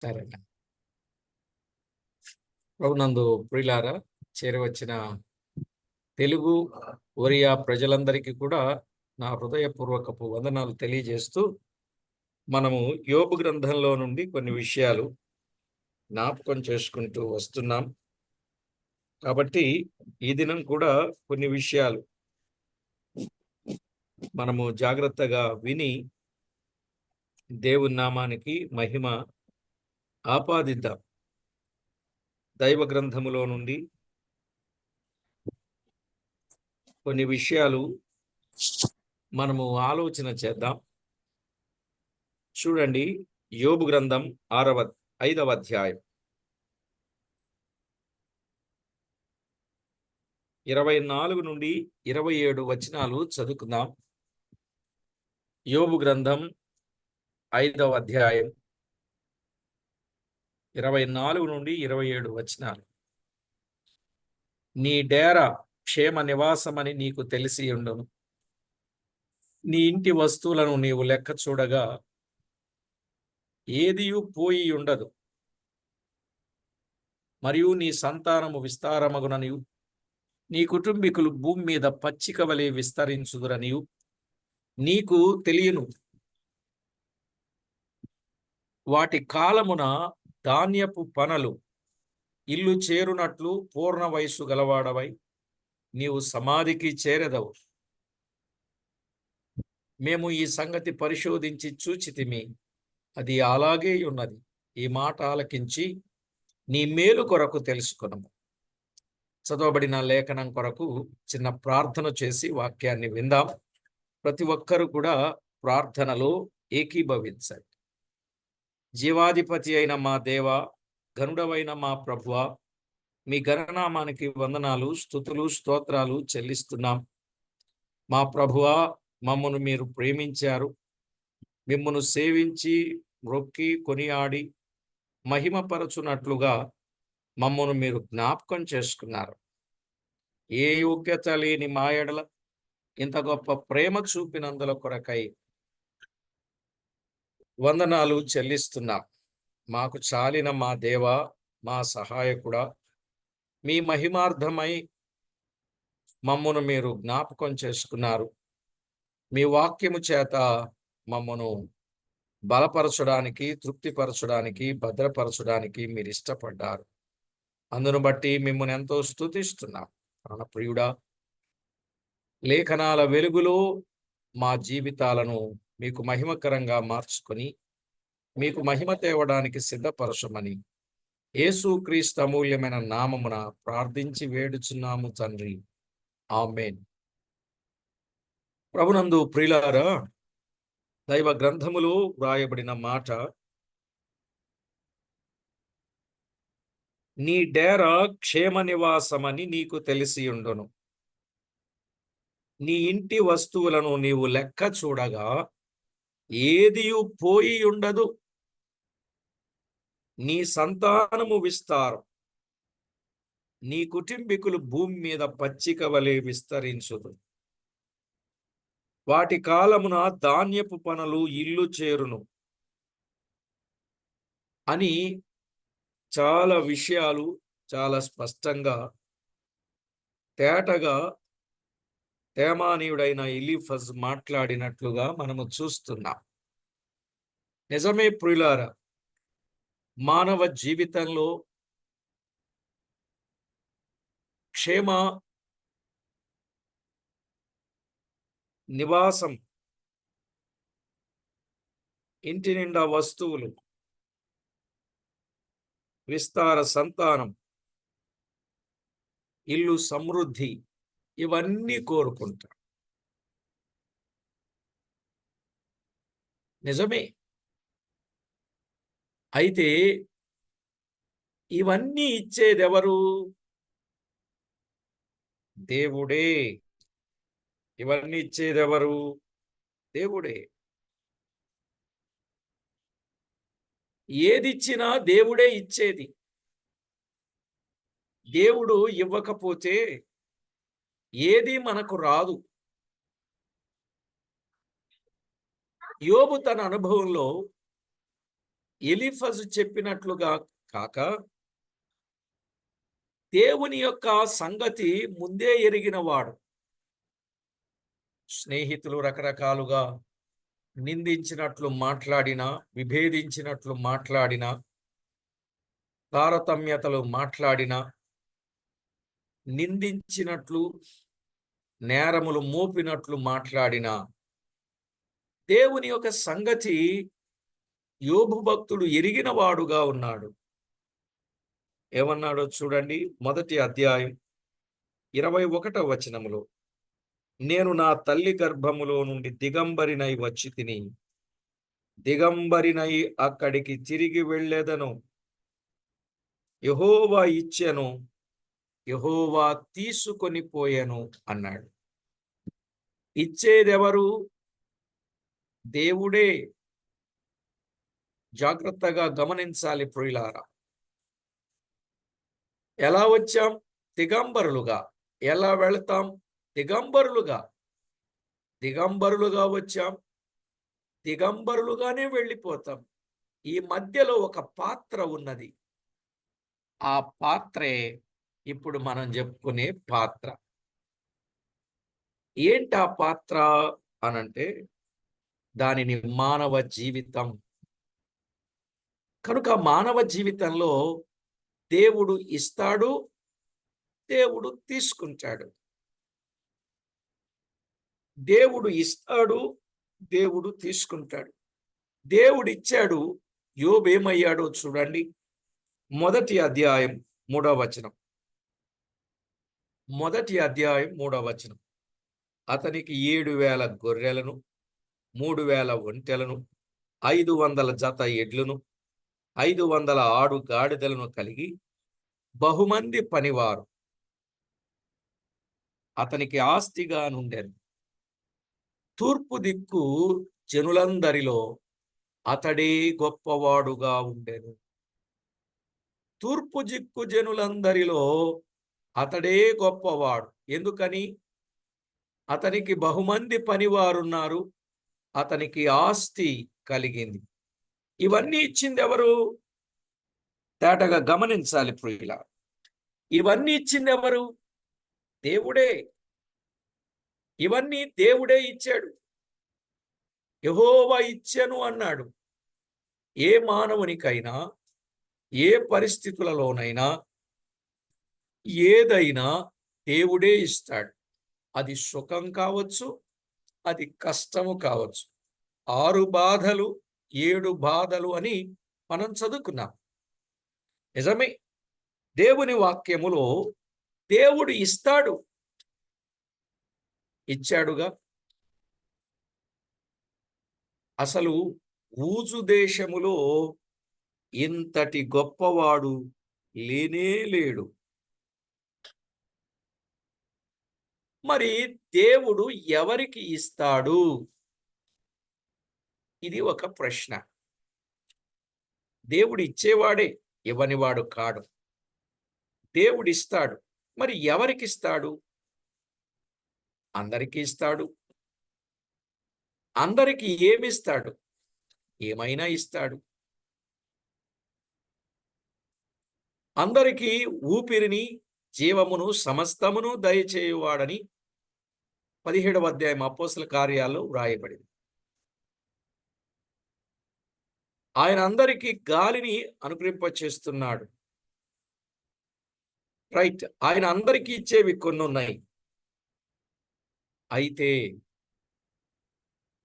సరే. ప్రభునందు ప్రియులారా, చేరవచ్చిన తెలుగు ఒరియా ప్రజలందరికీ కూడా నా హృదయపూర్వకపు వందనాలు తెలియజేస్తూ, మనము యోబు గ్రంథంలో నుండి కొన్ని విషయాలు జ్ఞాపకం చేసుకుంటూ వస్తున్నాం. కాబట్టి ఈ దినం కూడా కొన్ని విషయాలు మనము జాగ్రత్తగా విని దేవుని నామానికి మహిమ ఆపాదిద్దాం. దైవ గ్రంథములో నుండి కొన్ని విషయాలు మనము ఆలోచన చేద్దాం. చూడండి, యోబు గ్రంథం 5వ అధ్యాయం 24 నుండి 27 వచనాలు చదువుకుందాం. యోబు గ్రంథం 5వ అధ్యాయం 24 నుండి 27 వచనాలు. నీ డేరా క్షేమ నివాసమని నీకు తెలిసి ఉండును. నీ ఇంటి వస్తువులను నీవు లెక్క చూడగా ఏదియు పోయి ఉండదు. మరియు నీ సంతానము విస్తారమగుననియు నీ కుటుంబీకులు భూమి మీద పచ్చిక వలె విస్తరించుదురనియు నీకు తెలియను. వాటి కాలమున ధాన్యపు పనలు ఇల్లు చేరునట్లు పూర్ణ వయస్సు గలవాడవై నీవు సమాధికి చేరెదవు. మేము ఈ సంగతి పరిశోధించి చూచితిమి, అది అలాగే ఉన్నది. ఈ మాట ఆలకించి నీ మేలు కొరకు తెలుసుకొనము. చదవబడిన లేఖనం కొరకు చిన్న ప్రార్థన చేసి వాక్యాన్ని విందాం. ప్రతి ఒక్కరూ కూడా ప్రార్థనలో ఏకీభవించండి. జీవాధిపతి అయిన మా దేవ, గనుడవైన మా ప్రభువా, మీ ఘననామానికి వందనాలు, స్తుతులు, స్తోత్రాలు చెల్లిస్తున్నాం. మా ప్రభువా, మమ్మను మీరు ప్రేమించారు. మిమ్మను సేవించి మొక్కి కొనియాడి మహిమపరచునట్లుగా మమ్మను మీరు జ్ఞాపకం చేసుకున్నారు. ఏ యోగ్యత లేని మా ఎడల ఇంత గొప్ప ప్రేమ చూపినందుల కొరకై వందనాలు చెల్లిస్తున్నాం. మాకు చాలిన మా దేవా, మా సహాయకుడా, మీ మహిమార్థమై మమ్మను మీరు జ్ఞాపకం చేసుకున్నారు. మీ వాక్యము చేత మమ్మను బలపరచడానికి, తృప్తిపరచడానికి, భద్రపరచడానికి మీరు ఇష్టపడ్డారు. అందును బట్టి మిమ్మల్ని ఎంతో స్తుతిస్తున్నాం. ప్రాణప్రియుడా, లేఖనాల వెలుగులో మా జీవితాలను మీకు మహిమకరంగా మార్చుకొని మీకు మహిమ తేవడానికి సిద్ధపరచమని యేసుక్రీస్తు అమూల్యమైన నామమున ప్రార్థించి వేడుచున్నాము తండ్రి, ఆమేన్. ప్రభునందు ప్రియులారా, దైవ గ్రంథములో వ్రాయబడిన మాట, నీ డేరా క్షేమ నివాసమని నీకు తెలిసి ఉండును. నీ ఇంటి వస్తువులను నీవు లెక్క చూడగా ఏదియు పోయి ఉండదు. నీ సంతానము విస్తారం, నీ కుటుంబీకులు భూమి మీద పచ్చిక వలె విస్తరించుదు. వాటి కాలమున ధాన్యపు పనులు ఇల్లు చేరును అని చాలా విషయాలు చాలా స్పష్టంగా తేటగా తేమానీయుడైన ఎలీఫజ్ మాట్లాడినట్లుగా మనము చూస్తున్నాం. నిజమే ప్రియులారా, మానవ జీవితంలో క్షేమ నివాసం, ఇంటి నిండా వస్తువులు, విస్తార సంతానం, ఇల్లు సమృద్ధి, ఇవన్నీ కోరుకుంటాం. నిజమే. అయితే ఇవన్నీ ఇచ్చేదెవరు? దేవుడే. ఇవన్నీ ఇచ్చేదెవరు? దేవుడే. ఏదిచ్చినా దేవుడే ఇచ్చేది. దేవుడు ఇవ్వకపోతే ఏది మనకు రాదు. యోబు తన అనుభవంలో ఎలీఫజు చెప్పినట్లుగా కాక దేవుని యొక్క సంగతి ముందే ఎరిగినవాడు. స్నేహితులు రకరకాలుగా నిందించినట్లు మాట్లాడినా, విభేదించినట్లు మాట్లాడినా, తారతమ్యతలు మాట్లాడినా, నిందించినట్లు, నేరములు మోపినట్లు మాట్లాడినా, దేవుని యొక్క సంగతి యోబు భక్తుడు ఎరిగిన వాడుగా ఉన్నాడు. ఏమన్నాడో చూడండి, మొదటి అధ్యాయం 21వ వచనములో, నేను నా తల్లి గర్భములో నుండి దిగంబరినై వచ్చి తిని, దిగంబరినై అక్కడికి తిరిగి వెళ్ళెదను. యెహోవా ఇచ్చెను, యెహోవా తీసుకొని పోయెను అన్నాడు. ఇచ్చేదెవరు? దేవుడే. జాగ్రత్తగా గమనించాలి ప్రియులారా. ఎలా వచ్చాం? దిగంబరులుగా. ఎలా వెళతాం? దిగంబరులుగా. దిగంబరులుగా వచ్చాం, దిగంబరులుగానే వెళ్ళిపోతాం. ఈ మధ్యలో ఒక పాత్ర ఉన్నది. ఆ పాత్రే ఇప్పుడు మనం చెప్పుకునే పాత్ర. ఏంటి ఆ పాత్ర అనంటే, దానిని మానవ జీవితం. కనుక మానవ జీవితంలో దేవుడు ఇస్తాడు, దేవుడు తీసుకుంటాడు. దేవుడు ఇస్తాడు, దేవుడు తీసుకుంటాడు. దేవుడిచ్చాడు. యోబు ఏమయ్యాడో చూడండి. మొదటి అధ్యాయం 3వ వచనం. మొదటి అధ్యాయం 3వ వచనం. అతనికి 7,000 గొర్రెలను, 3,000 ఒంటెలను, 500 జత ఎడ్లను, 500 ఆడు గాడిదలను కలిగి బహుమంది పనివారు అతనికి ఆస్తిగా నుండెను. తూర్పు దిక్కు జనులందరిలో అతడే గొప్పవాడుగా ఉండెను. తూర్పు దిక్కు జనులందరిలో అతడే గొప్పవాడు. ఎందుకని? అతనికి బహుమంది పనివారున్నారు, అతనికి ఆస్తి కలిగింది. ఇవన్నీ ఇచ్చింది ఎవరు? తేటగా గమనించాలి ప్రియులా. ఇవన్నీ ఇచ్చింది ఎవరు? దేవుడే. ఇవన్నీ దేవుడే ఇచ్చాడు. యెహోవా ఇచ్చెను అన్నాడు. ఏ మానవునికైనా, ఏ పరిస్థితులలోనైనా ఏదైనా దేవుడే ఇస్తాడు. అది సుఖం కావచ్చు, అది కష్టము కావచ్చు. 6 బాధలు 7 బాధలు అని మనం చదువుకున్నాం. నిజమే. దేవుని వాక్యములో దేవుడు ఇస్తాడు. ఇచ్చాడుగా. అసలు ఊజు దేశములో ఇంతటి గొప్పవాడు లేనే లేడు. మరి దేవుడు ఎవరికి ఇస్తాడు? ఇది ఒక ప్రశ్న. దేవుడు ఇచ్చేవాడే, ఇవ్వనివాడు కాడు. దేవుడు ఇస్తాడు. మరి ఎవరికి ఇస్తాడు? అందరికీ ఇస్తాడు. అందరికీ ఏమిస్తాడు? ఏమైనా ఇస్తాడు. అందరికీ ఊపిరిని, జీవమును, సమస్తమును దయచేయువాడని 17వ అధ్యాయం అపోస్తల కార్యాల్లో వ్రాయబడింది. ఆయన అందరికీ గాలిని అనుగ్రహింపచేస్తున్నాడు. రైట్. ఆయన అందరికీ ఇచ్చేవి కొన్ని ఉన్నాయి. అయితే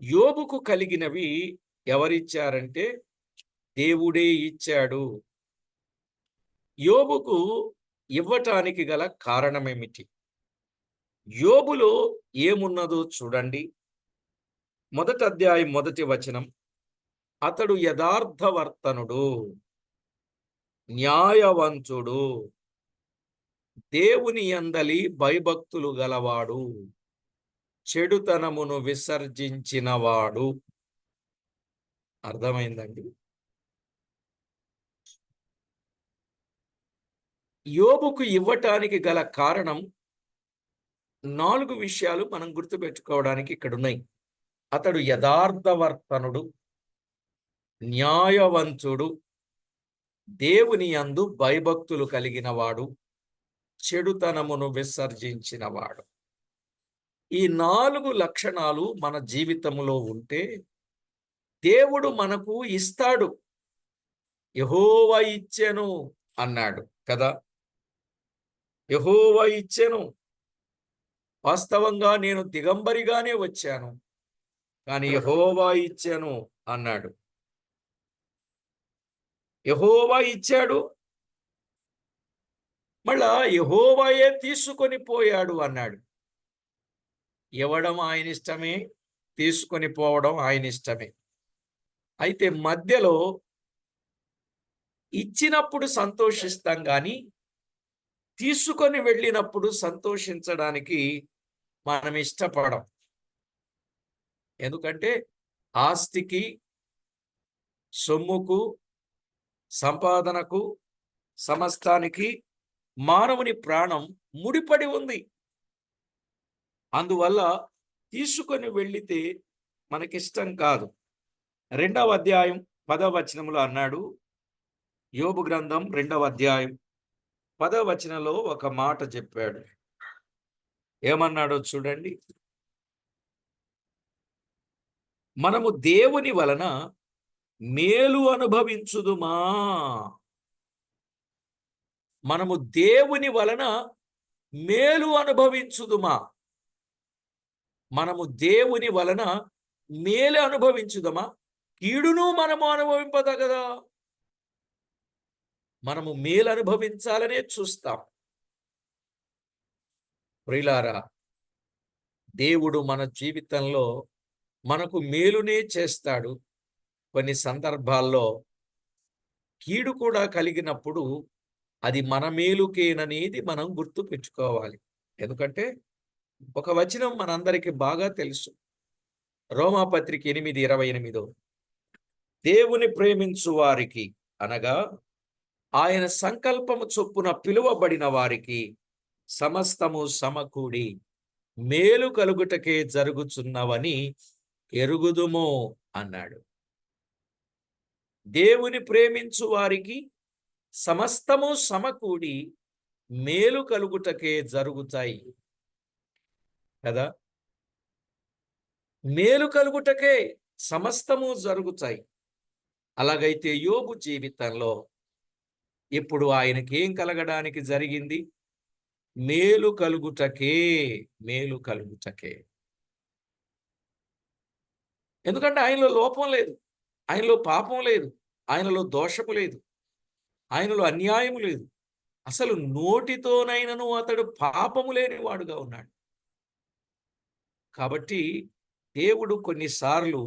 యోబుకు కలిగినవి ఎవరిచ్చారంటే దేవుడే ఇచ్చాడు. యోబుకు ఇవ్వటానికి గల కారణమేమిటి? యోబులో ఏమున్నదో చూడండి. మొదటి అధ్యాయం 1వ వచనం. అతడు యథార్థవర్తనుడు, న్యాయవంతుడు, దేవుని యందలి భయభక్తులు గలవాడు, చెడుతనమును విసర్జించినవాడు. అర్థమైందండి? యోబుకు ఇవ్వటానికి గల కారణం 4 విషయాలు మనం గుర్తుపెట్టుకోవడానికి ఇక్కడున్నాయి. అతడు యథార్థవర్తనుడు, న్యాయవంతుడు, దేవుని యందు భయభక్తులు కలిగిన వాడు, చెడుతనమును విసర్జించినవాడు. ఈ 4 లక్షణాలు మన జీవితంలో ఉంటే దేవుడు మనకు ఇస్తాడు. యెహోవా ఇచ్చెను అన్నాడు కదా. యెహోవా ఇచ్చెను. వాస్తవంగా నేను దిగంబరిగానే వచ్చాను, కానీ యెహోవా ఇచ్చెను అన్నాడు. యెహోవా ఇచ్చాడు, మళ్ళా యెహోవాయే తీసుకొని పోయాడు అన్నాడు. ఇవ్వడం ఆయన ఇష్టమే, తీసుకొని పోవడం ఆయన ఇష్టమే. అయితే మధ్యలో ఇచ్చినప్పుడు సంతోషిస్తాం కానీ తీసుకొని వెళ్ళినప్పుడు సంతోషించడానికి మనం ఇష్టపడం. ఎందుకంటే ఆస్తికి, సొమ్ముకు, సంపాదనకు, సమస్తానికి మానవుని ప్రాణం ముడిపడి ఉంది. అందువల్ల తీసుకొని వెళ్ళితే మనకిష్టం కాదు. 2వ అధ్యాయం 10వ వచనంలో అన్నాడు, యోబు గ్రంథం 2వ అధ్యాయం 10వ వచనంలో ఒక మాట చెప్పాడు. ఏమన్నాడో చూడండి. మనము దేవుని వలన మేలు అనుభవించుదుమా. మనము దేవుని వలన మేలు అనుభవించుదుమా. మనము దేవుని వలన మేలు అనుభవించుదమా, కీడును మనము అనుభవింపదగదా. మనము మేలు అనుభవించాలనే చూస్తాం. ప్రియులారా, దేవుడు మన జీవితంలో మనకు మేలునే చేస్తాడు. కొన్ని సందర్భాల్లో కీడు కూడా కలిగినప్పుడు అది మన మేలుకేననేది మనం గుర్తు పెట్టుకోవాలి. ఎందుకంటే ఒక వచనం మనందరికీ బాగా తెలుసు. రోమాపత్రిక 8:28 దేవుని ప్రేమించు వారికి అనగా ఆయన సంకల్పము చొప్పున పిలువబడిన వారికి సమస్తము సమకూడి మేలు కలుగుటకే జరుగుచున్నవని ఎరుగుదుము అన్నాడు. దేవుని ప్రేమించు వారికి సమస్తము సమకూడి మేలు కలుగుటకే జరుగుతాయి కదా. మేలు కలుగుటకే సమస్తము జరుగుతాయి. అలాగైతే యోబు జీవితంలో ఇప్పుడు ఆయనకి ఏం కలగడానికి జరిగింది? మేలు కలుగుటకే, మేలు కలుగుటకే. ఎందుకంటే ఆయనలో లోపం లేదు, ఆయనలో పాపం లేదు, ఆయనలో దోషము లేదు, ఆయనలో అన్యాయము లేదు. అసలు నోటితోనైనను అతడు పాపము లేనివాడుగా ఉన్నాడు. కాబట్టి దేవుడు కొన్నిసార్లు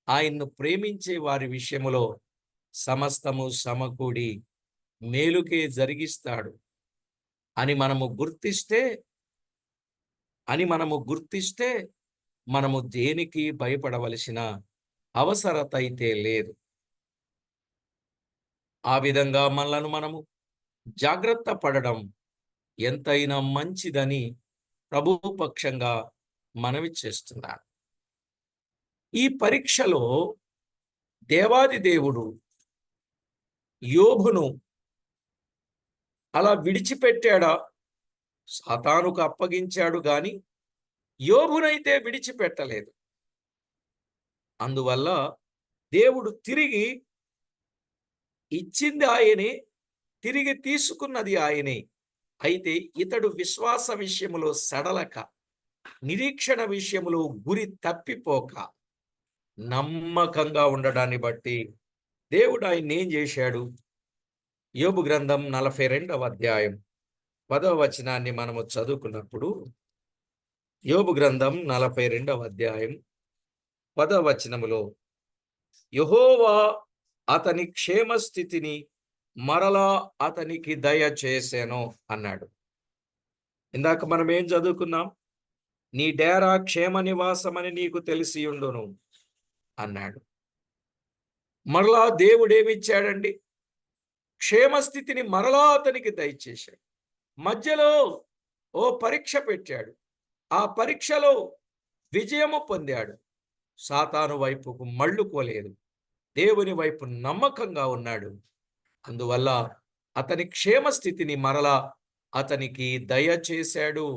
ఆయన్ను ప్రేమించే వారి విషయములో సమస్తము సమకూడి మేలుకే జరిగిస్తాడు అని మనము గుర్తిస్తే మనము దేనికి భయపడవలసిన అవసరత అయితే లేదు. ఆ విధంగా మనలను మనము జాగ్రత్త పడడం ఎంతైనా మంచిదని ప్రభువు పక్షంగా మనవి చేస్తున్నాను. ఈ పరీక్షలో దేవాది దేవుడు యోబును అలా విడిచిపెట్టాడా? సాతానుకు అప్పగించాడు గాని యోబునైతే విడిచిపెట్టలేదు. అందువల్ల దేవుడు తిరిగి ఇచ్చింది ఆయనే, తిరిగి తీసుకున్నది ఆయనే. అయితే ఇతడు విశ్వాస విషయములో సడలక, నిరీక్షణ విషయములో గురి తప్పిపోక నమ్మకంగా ఉండడాన్ని బట్టి దేవుడు ఆయన్ని ఏం చేశాడు? యోబు గ్రంథం 42వ అధ్యాయం 10వ వచనాన్ని మనము చదువుకున్నప్పుడు, యోబు గ్రంథం 42వ అధ్యాయం 10వ వచనములో యెహోవా అతని క్షేమస్థితిని మరలా అతనికి దయచేసెను అన్నాడు. ఇందాక మనం ఏం చదువుకున్నాం? నీ డేరా క్షేమ నివాసమని నీకు తెలిసియుండును అన్నాడు. మరలా దేవుడేమిచ్చాడండి? క్షేమస్థితిని మరలా అతనికి దయచేశాడు. మధ్యలో ఓ పరీక్ష పెట్టాడు. ఆ పరీక్షలో విజయము పొందాడు. సాతాను వైపుకు మళ్ళుకోలేదు. దేవుని వైపు నమ్మకంగా ఉన్నాడు. అందువల్ల అతని క్షేమ స్థితిని మరలా అతనికి దయచేశాడు.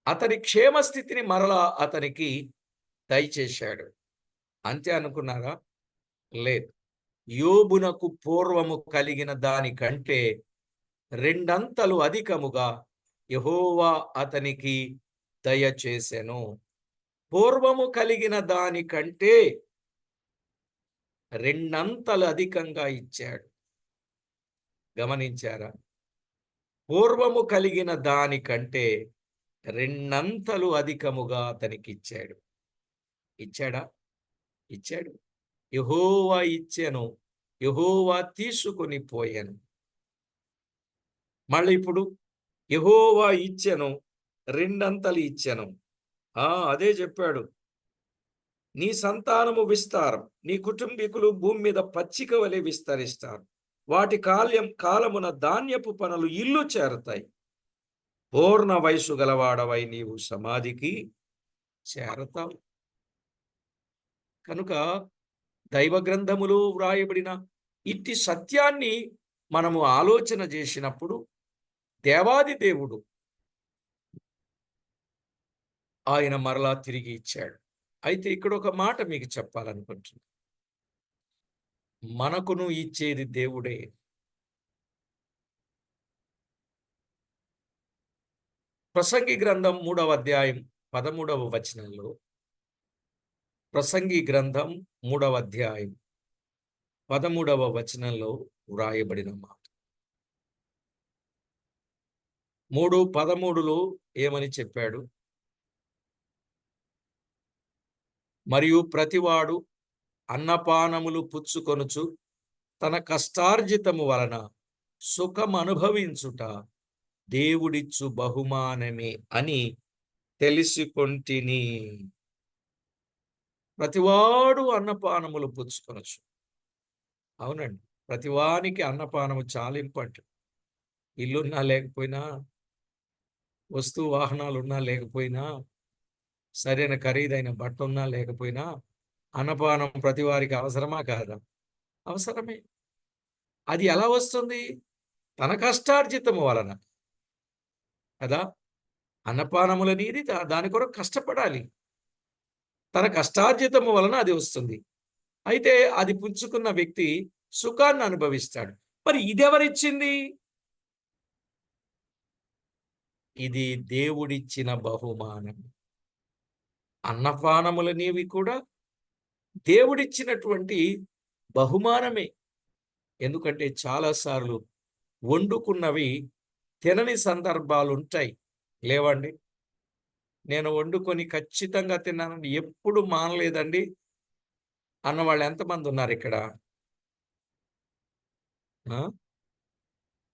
అతని క్షేమ స్థితిని మరలా అతనికి దయచేశాడు. అంతే అనుకున్నారా? లేదు. యోబునకు పూర్వము కలిగిన దానికంటే రెండంతలు అధికముగా యెహోవా అతనికి దయచేసెను. పూర్వము కలిగిన దానికంటే రెండంతలు అధికంగా ఇచ్చాడు. గమనించారా? పూర్వము కలిగిన దానికంటే రెండంతలు అధికముగా అతనికి ఇచ్చాడు. ఇచ్చాడా? ఇచ్చాడు. యెహోవా ఇచ్చెను, యెహోవా తీసుకొని పోయెను. మళ్ళీ ఇప్పుడు యెహోవా ఇచ్చెను, రెండంతలు ఇచ్చెను. అదే చెప్పాడు. నీ సంతానము విస్తారం, నీ కుటుంబీకులు భూమి మీద పచ్చిక వలె విస్తరిస్తారు. వాటి కాలమున ధాన్యపు పనులు ఇల్లు చేరతాయి. పూర్ణ వయసు గలవాడవై నీవు సమాధికి చేరతావు. కనుక దైవ గ్రంథములో వ్రాయబడిన ఇట్టి సత్యాన్ని మనము ఆలోచన చేసినప్పుడు దేవాది దేవుడు ఆయన మరలా తిరిగి ఇచ్చాడు. అయితే ఇక్కడ ఒక మాట మీకు చెప్పాలనుకుంటున్నాను. మనకును ఇచ్చేది దేవుడే. ప్రసంగి గ్రంథం 3వ అధ్యాయం 13వ వచనంలో, ప్రసంగి గ్రంథం 3వ అధ్యాయం 13వ వచనంలో వ్రాయబడిన మాట. 3:13లో ఏమని చెప్పాడు? మరియు ప్రతివాడు అన్నపానములు పుచ్చుకొనుచు తన కష్టార్జితము వలన సుఖమనుభవించుట దేవుడిచ్చు బహుమానమే అని తెలిసికొంటిని. ప్రతివాడు అన్నపానములు పుచ్చుకొనొచ్చు. అవునండి, ప్రతివానికి అన్నపానము చాలా ఇంపార్టెంట్. ఇల్లున్నా లేకపోయినా, వస్తు వాహనాలు ఉన్నా లేకపోయినా, సరైన ఖరీదైన బట్ట ఉన్నా లేకపోయినా, అన్నపానం ప్రతి వారికి అవసరమా కాదా? అవసరమే. అది ఎలా వస్తుంది? తన కష్టార్జితము వలన కదా. అన్నపానములనేది దాని కొరకు కష్టపడాలి. తన కష్టార్జితము వలన అది వస్తుంది. అయితే అది పుచ్చుకున్న వ్యక్తి సుఖాన్ని అనుభవిస్తాడు. మరి ఇదెవరిచ్చింది? ఇది దేవుడిచ్చిన బహుమానం. అన్నపానములనేవి కూడా దేవుడిచ్చినటువంటి బహుమానమే. ఎందుకంటే చాలాసార్లు వండుకున్నవి తినని సందర్భాలు ఉంటాయి, లేవండి? నేను వండుకొని ఖచ్చితంగా తిన్నానండి, ఎప్పుడు మానలేదండి అన్నవాళ్ళు ఎంతమంది ఉన్నారు ఇక్కడ?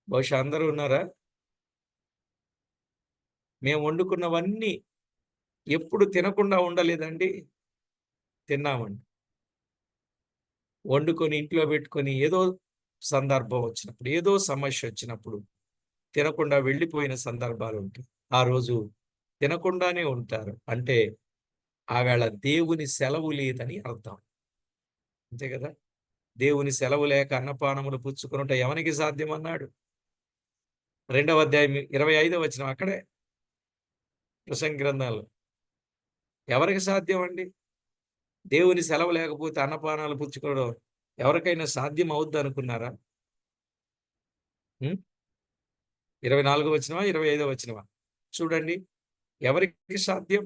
బహుశా అందరూ ఉన్నారా? మేము వండుకున్నవన్నీ ఎప్పుడు తినకుండా ఉండలేదండి, తిన్నామండి. వండుకొని ఇంట్లో పెట్టుకొని ఏదో సందర్భం వచ్చినప్పుడు, ఏదో సమస్య వచ్చినప్పుడు తినకుండా వెళ్ళిపోయిన సందర్భాలు ఉంటాయి. ఆ రోజు తినకుండానే ఉంటారు. అంటే ఆవేళ దేవుని సెలవు లేదని అర్థం. అంతే కదా. దేవుని సెలవు లేక అన్నపానములు పుచ్చుకొనుట ఎవనికి సాధ్యం అన్నాడు? 2వ అధ్యాయం 25వ వచనం అక్కడే, ప్రసంగి గ్రంథంలో. ఎవరికి సాధ్యం అండి? దేవుని సెలవు లేకపోతే అన్నపానాలు పుచ్చుకోవడం ఎవరికైనా సాధ్యం అవుద్ది అనుకున్నారా? 24వ వచనమా, 25వ వచనమా? చూడండి, ఎవరికి సాధ్యం?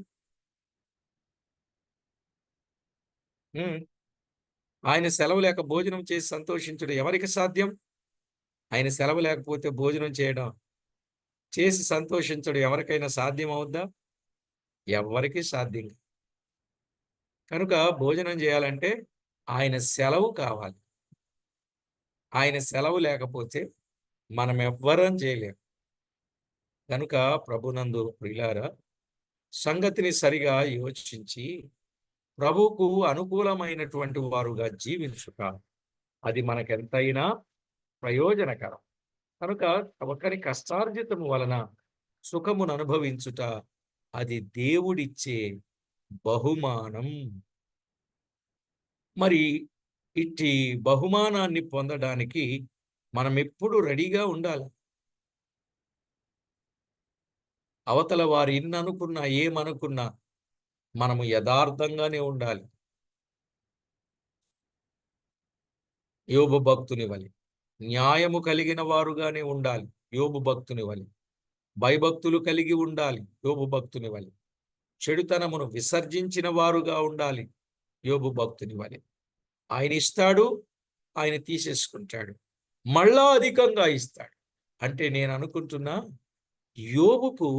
ఆయన సెలవు లేక భోజనం చేసి సంతోషించడం ఎవరికి సాధ్యం? ఆయన సెలవు లేకపోతే భోజనం చేయడం, చేసి సంతోషించడం ఎవరికైనా సాధ్యం అవుద్దా? ఎవ్వరికీ సాధ్యం కాదు. కనుక భోజనం చేయాలంటే ఆయన సెలవు కావాలి. ఆయన సెలవు లేకపోతే మనం ఎవ్వరం చేయలేం. కనుక ప్రభునందు ప్రియులారా, సంగతిని సరిగా యోచించి ప్రభువుకు అనుకూలమైనటువంటి వారుగా జీవించుట, అది మనకెంతైనా ప్రయోజనకరం. కనుక ఒకరి కష్టార్జితము వలన సుఖమును అనుభవించుట, అది దేవుడిచ్చే బహుమానం. మరి ఇట్టి బహుమానాన్ని పొందడానికి మనం ఎప్పుడు రెడీగా ఉండాలి. అవతల వారు ఎన్ననుకున్నా, ఏమనుకున్నా మనము యథార్థంగానే ఉండాలి. యోబు భక్తుని వలె. న్యాయము కలిగిన వారుగానే ఉండాలి. యోబు భక్తుని వలె. భయభక్తులు కలిగి ఉండాలి. యోబు భక్తుని వలె. చెడుతనమును విసర్జించిన వారుగా ఉండాలి. యోబు భక్తుని వలె. ఆయన ఇస్తాడు, ఆయన తీసేసుకుంటాడు. మళ్ళా అధికంగా ఇస్తాడు. అంటే నేను అనుకుంటున్నా, యోబుకు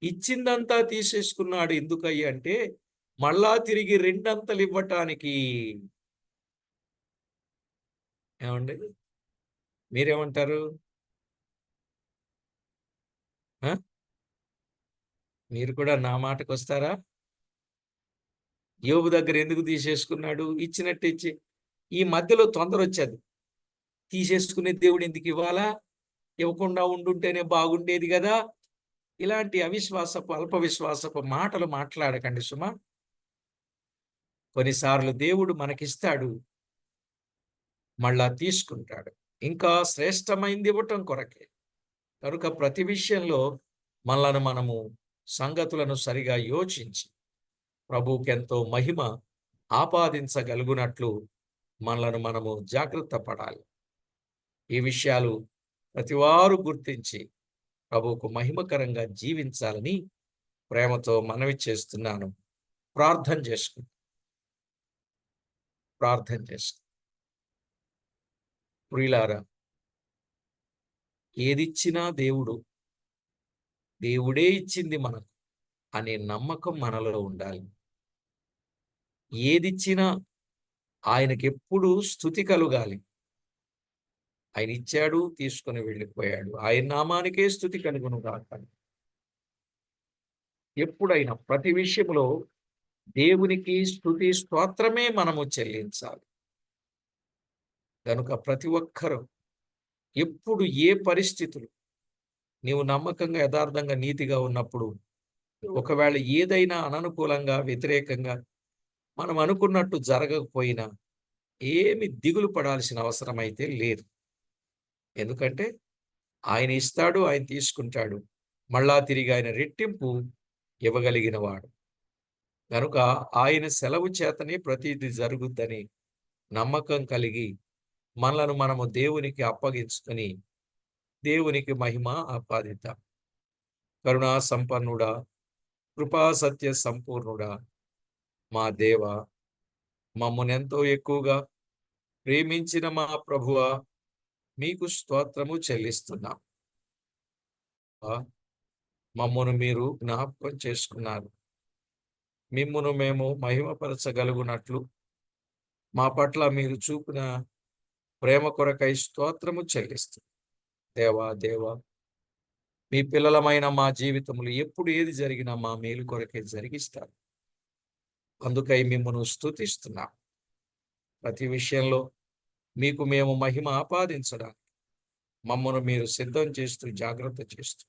ఇచ్చిందంతా తీసేసుకున్నాడు ఎందుకయ్యా అంటే, మళ్ళా తిరిగి రెండంతలు ఇవ్వటానికి. ఏమండి? మీరేమంటారు? ఆ? మీరు కూడా నా మాటకొస్తారా? యోబు దగ్గర ఎందుకు తీసేసుకున్నాడు? ఇచ్చినట్టు ఇచ్చి. ఈ మధ్యలో తొందరొచ్చేది. తీసేసుకునే దేవుడు ఎందుకు ఇవ్వాలా? ఇవ్వకుండా ఉండుంటేనే బాగుండేది గదా! ఇలాంటి అవిశ్వాసపు, అల్ప విశ్వాసపు మాటలు మాట్లాడకండి సుమా. కొన్నిసార్లు దేవుడు మనకిస్తాడు, మళ్ళా తీసుకుంటాడు. ఇంకా శ్రేష్టమైంది ఇవ్వటం కొరకే. కనుక ప్రతి విషయంలో మనలను మనము సంగతులను సరిగా యోచించి ప్రభువుకెంతో మహిమ ఆపాదించగలుగునట్లు మనలను మనము జాగ్రత్త పడాలి. ఈ విషయాలు ప్రతివారు గుర్తించి ప్రభువుకు మహిమకరంగా జీవించాలని ప్రేమతో మనవి చేస్తున్నాను. ప్రార్థన చేసుకుందాం. ప్రార్థన చేసుకుందాం. ప్రియులారా, ఏదిచ్చినా దేవుడే ఇచ్చింది మనకు అనే నమ్మకం మనలో ఉండాలి. ఏదిచ్చినా ఆయనకెప్పుడు స్తుతి కలుగాలి. ఆయన ఇచ్చాడు, తీసుకొని వెళ్ళిపోయాడు. ఆయన నామానికే స్తుతి కలుగును గాక. ఎప్పుడైనా ప్రతి విషయంలో దేవునికి స్తుతి స్తోత్రమే మనము చెల్లించాలి. గనుక ప్రతి ఒక్కరూ ఎప్పుడు ఏ పరిస్థితులు నీవు నమ్మకంగా, యథార్థంగా, నీతిగా ఉన్నప్పుడు ఒకవేళ ఏదైనా అననుకూలంగా, వ్యతిరేకంగా మనం అనుకున్నట్టు జరగకపోయినా ఏమి దిగులు పడాల్సిన అవసరమైతే లేదు. ఎందుకంటే ఆయన ఇస్తాడు, ఆయన తీసుకుంటాడు. మళ్ళా తిరిగి ఆయన రెట్టింపు ఇవ్వగలిగిన వాడు. గనుక ఆయన సెలవు చేతనే ప్రతీది జరుగుద్దని నమ్మకం కలిగి మనలను మనము దేవునికి అప్పగించుకొని దేవునికి మహిమ ఆపాదిద్దాం. కరుణా సంపన్నుడా, కృపా సత్య సంపూర్ణుడా, మా దేవ, మమ్మునెంతో ఎక్కువగా ప్రేమించిన మా ప్రభువా, మీకు స్తోత్రము చెల్లిస్తున్నాం. మమ్మను మీరు జ్ఞాపకం చేసుకున్నారు. మిమ్మును మేము మహిమపరచగలుగునట్లు మా పట్ల మీరు చూపిన ప్రేమ కొరకై స్తోత్రము చెల్లిస్తున్నాం. దేవా, మీ పిల్లలమైన మా జీవితంలో ఎప్పుడు ఏది జరిగినా మా మేలు కొరకే జరిగిస్తారు. అందుకై మిమ్మను స్తుతిస్తున్నాం. ప్రతి విషయంలో మీకు మేము మహిమ ఆపాదించడానికి మమ్మను మీరు సిద్ధం చేస్తూ, జాగ్రత్త చేస్తూ,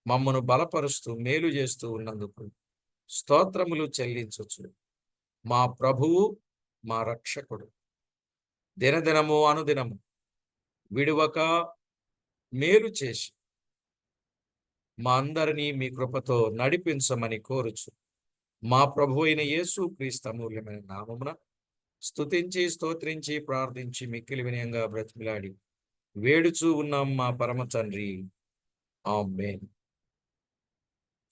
మమ్మను బలపరుస్తూ, మేలు చేస్తూ ఉన్నందుకు స్తోత్రములు చెల్లించొచ్చు. మా ప్రభువు, మా రక్షకుడు, దినదినము అనుదినము విడువక మేలు చేసి మా అందరినీ మీ కృపతో నడిపించమని కోరుచు మా ప్రభు అయిన యేసు క్రీస్తు అమూల్యమైన నామమున స్తుతించి, స్తోత్రించి, ప్రార్థించి, మిక్కిలి వినయంగా బ్రతిమిలాడి వేడుచూ ఉన్నాం మా పరమ తండ్రి. ఆమేన్.